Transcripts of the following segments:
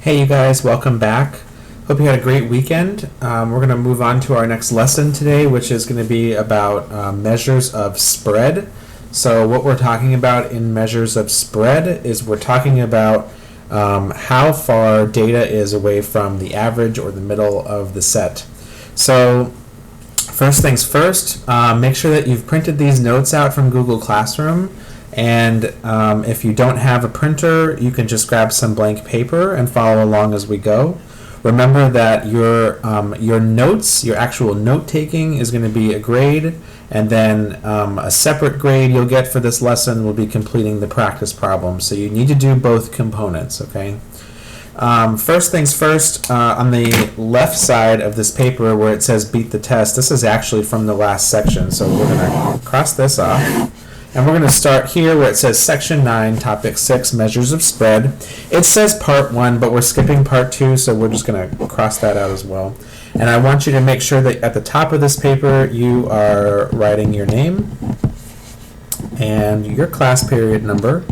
Hey you guys, welcome back. Hope you had a great weekend. We're going to move on to our next lesson today, which is going to be about measures of spread. So what we're talking about in measures of spread is we're talking about how far data is away from the average or the middle of the set. So first things first, make sure that you've printed these notes out from Google Classroom. And if you don't have a printer, you can just grab some blank paper and follow along as we go. Remember that your notes, your actual note-taking is going to be a grade, and then a separate grade you'll get for this lesson will be completing the practice problem. So you need to do both components, okay? First things first, on the left side of this paper where it says beat the test, this is actually from the last section, so we're going to cross this off. And we're going to start here where it says Section 9, Topic 6, Measures of Spread. It says Part 1, but we're skipping Part 2, so we're just going to cross that out as well. And I want you to make sure that at the top of this paper you are writing your name and your class period number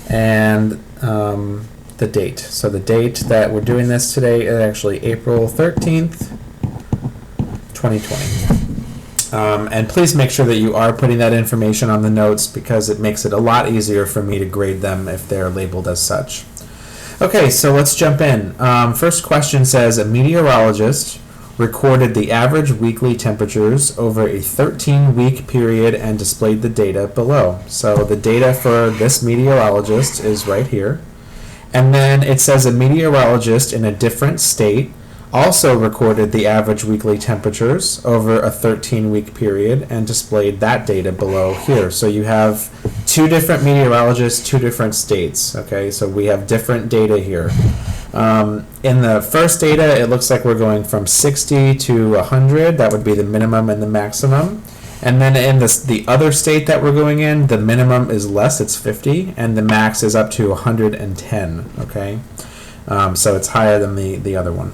and the date. So the date that we're doing this today is actually April 13th, 2020. And please make sure that you are putting that information on the notes because it makes it a lot easier for me to grade them if they're labeled as such. Okay, so let's jump in. First question says, a meteorologist recorded the average weekly temperatures over a 13-week period and displayed the data below. So the data for this meteorologist is right here. And then it says a meteorologist in a different state also recorded the average weekly temperatures over a 13-week period and displayed that data below here. So you have two different meteorologists, two different states. Okay, so we have different data here. In the first data, it looks like we're going from 60 to 100. That would be the minimum and the maximum. And then in the other state that we're going in, the minimum is less, it's 50, and the max is up to 110. Okay, so it's higher than the other one.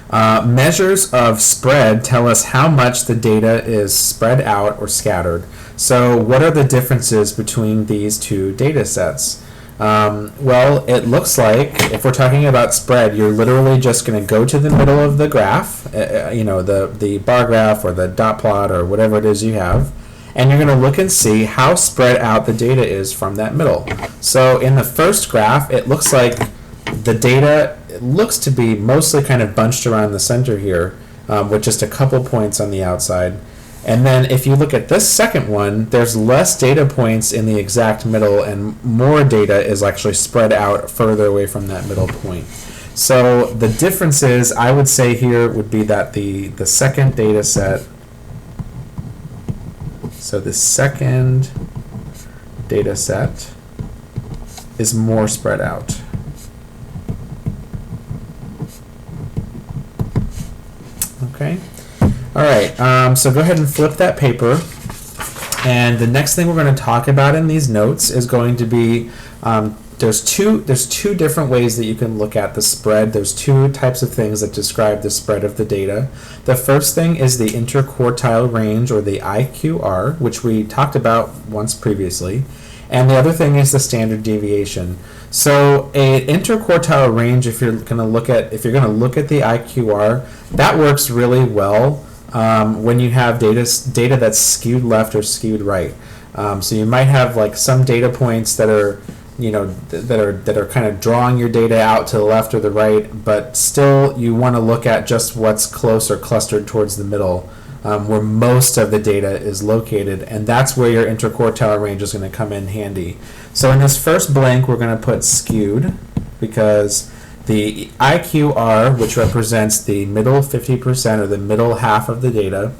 Measures of spread tell us how much the data is spread out or scattered. So what are the differences between these two data sets? Well, it looks like if we're talking about spread, you're literally just going to go to the middle of the graph, the bar graph or the dot plot or whatever it is you have, and you're going to look and see how spread out the data is from that middle. So in the first graph, it looks like the data looks to be mostly kind of bunched around the center here with just a couple points on the outside. And then if you look at this second one, there's less data points in the exact middle and more data is actually spread out further away from that middle point. So the differences I would say here would be that the second data set, so the second data set is more spread out. Okay. All right. So go ahead and flip that paper. And the next thing we're going to talk about in these notes is going to be there's two different ways that you can look at the spread. There's two types of things that describe the spread of the data. The first thing is the interquartile range, or the IQR, which we talked about once previously. And the other thing is the standard deviation. So an interquartile range, if you're going to look at the IQR, that works really well when you have data that's skewed left or skewed right. So you might have like some data points that are that are kind of drawing your data out to the left or the right, but still you want to look at just what's close or clustered towards the middle. Where most of the data is located, and that's where your interquartile range is going to come in handy. So in this first blank, we're going to put skewed, because the IQR, which represents the middle 50% or the middle half of the data,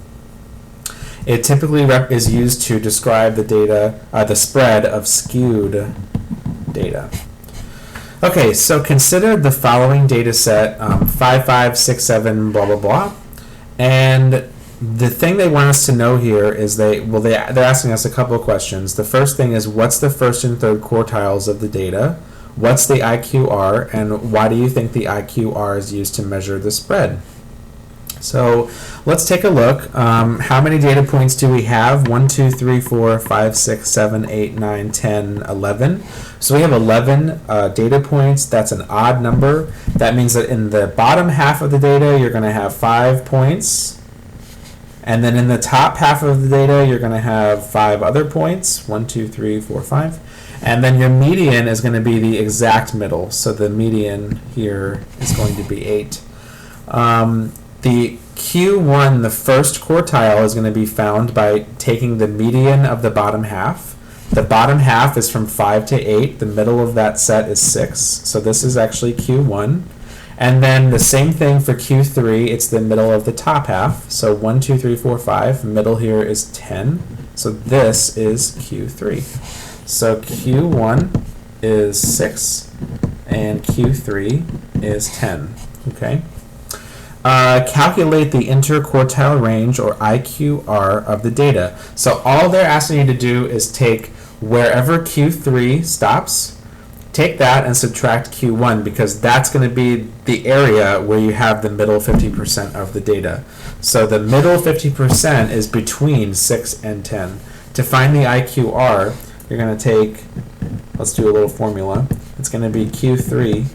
it typically is used to describe the data, the spread of skewed data. Okay, so consider the following data set, 5, 5, 6, 7, blah, blah, blah, and the thing they want us to know here is they're asking us a couple of questions. The first thing is, what's the first and third quartiles of the data? What's the IQR? And why do you think the IQR is used to measure the spread? So let's take a look. How many data points do we have? 1, 2, 3, 4, 5, 6, 7, 8, 9, 10, 11. So we have 11 data points. That's an odd number. That means that in the bottom half of the data, you're going to have 5 points. And then in the top half of the data, you're going to have 5 other points. 1, 2, 3, 4, 5. And then your median is going to be the exact middle. So the median here is going to be 8. The Q1, the first quartile, is going to be found by taking the median of the bottom half. The bottom half is from 5 to 8. The middle of that set is 6. So this is actually Q1. And then the same thing for Q3. It's the middle of the top half. So 1, 2, 3, 4, 5. Middle here is 10. So this is Q3. So Q1 is 6 and Q3 is 10. Okay. Calculate the interquartile range, or IQR, of the data. So all they're asking you to do is take wherever Q3 stops, take that and subtract Q1, because that's going to be the area where you have the middle 50% of the data. So the middle 50% is between 6 and 10. To find the IQR, you're going to take, let's do a little formula. It's going to be Q3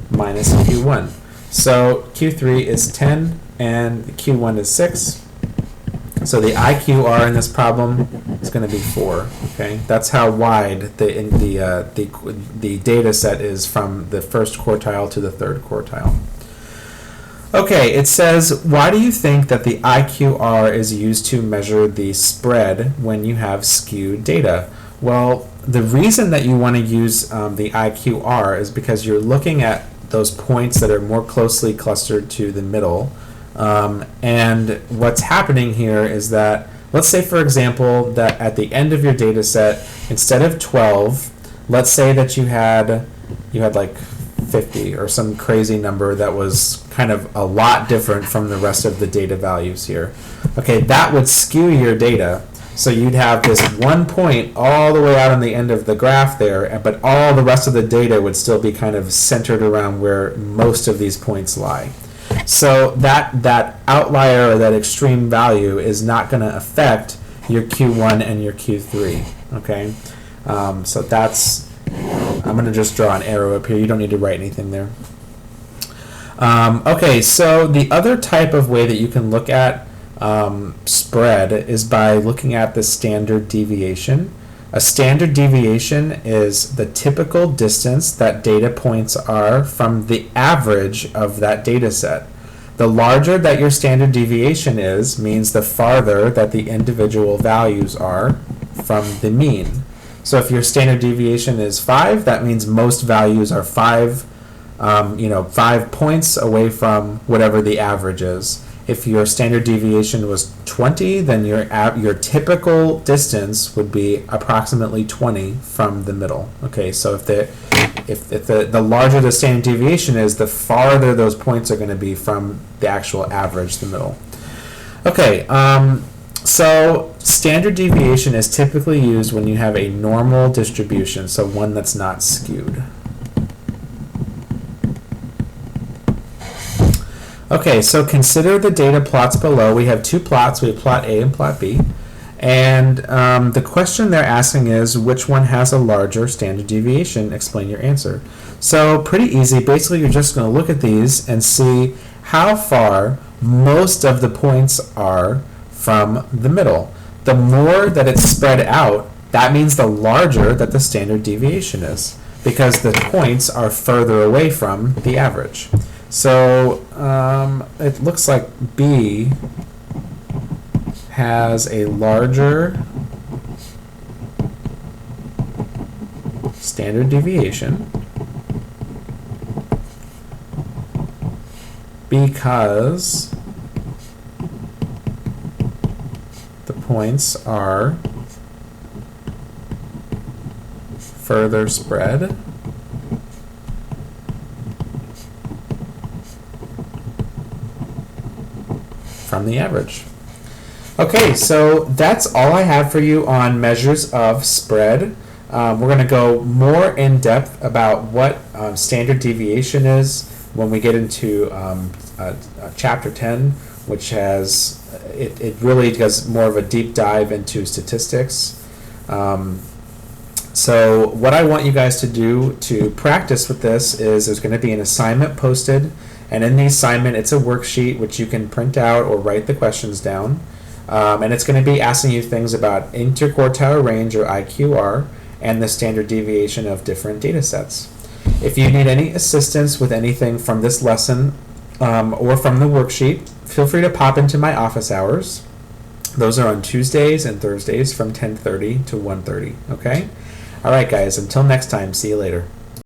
minus Q1. So Q3 is 10 and Q1 is 6. So the IQR in this problem is going to be 4. Okay, that's how wide the data set is from the first quartile to the third quartile. Okay, it says, why do you think that the IQR is used to measure the spread when you have skewed data? Well, the reason that you want to use the IQR is because you're looking at those points that are more closely clustered to the middle. And what's happening here is that, let's say, for example, that at the end of your data set, instead of 12, let's say that you had like 50 or some crazy number that was kind of a lot different from the rest of the data values here. Okay, that would skew your data. So you'd have this one point all the way out on the end of the graph there, but all the rest of the data would still be kind of centered around where most of these points lie. So that outlier, or that extreme value, is not going to affect your Q1 and your Q3. Okay, so that's, I'm going to just draw an arrow up here. You don't need to write anything there. Okay, so the other type of way that you can look at spread is by looking at the standard deviation. A standard deviation is the typical distance that data points are from the average of that data set. The larger that your standard deviation is means the farther that the individual values are from the mean. So if your standard deviation is 5, that means most values are 5 points away from whatever the average is. If your standard deviation was 20, then your typical distance would be approximately 20 from the middle. Okay, so if the larger the standard deviation is, the farther those points are going to be from the actual average, the middle. Okay, so standard deviation is typically used when you have a normal distribution, so one that's not skewed. Okay, so consider the data plots below. We have 2 plots. We have plot A and plot B. And the question they're asking is, which one has a larger standard deviation? Explain your answer. So pretty easy. Basically, you're just going to look at these and see how far most of the points are from the middle. The more that it's spread out, that means the larger that the standard deviation is, because the points are further away from the average. So it looks like B has a larger standard deviation because the points are further spread from the average. Okay, so that's all I have for you on measures of spread. We're going to go more in depth about what standard deviation is when we get into chapter 10, which has it really does more of a deep dive into statistics. So what I want you guys to do to practice with this is there's going to be an assignment posted, and in the assignment it's a worksheet which you can print out or write the questions down, and it's going to be asking you things about interquartile range or IQR and the standard deviation of different data sets. If you need any assistance with anything from this lesson or from the worksheet, feel free to pop into my office hours. Those are on Tuesdays and Thursdays from 10:30 to 1:30, okay? All right, guys, until next time, see you later.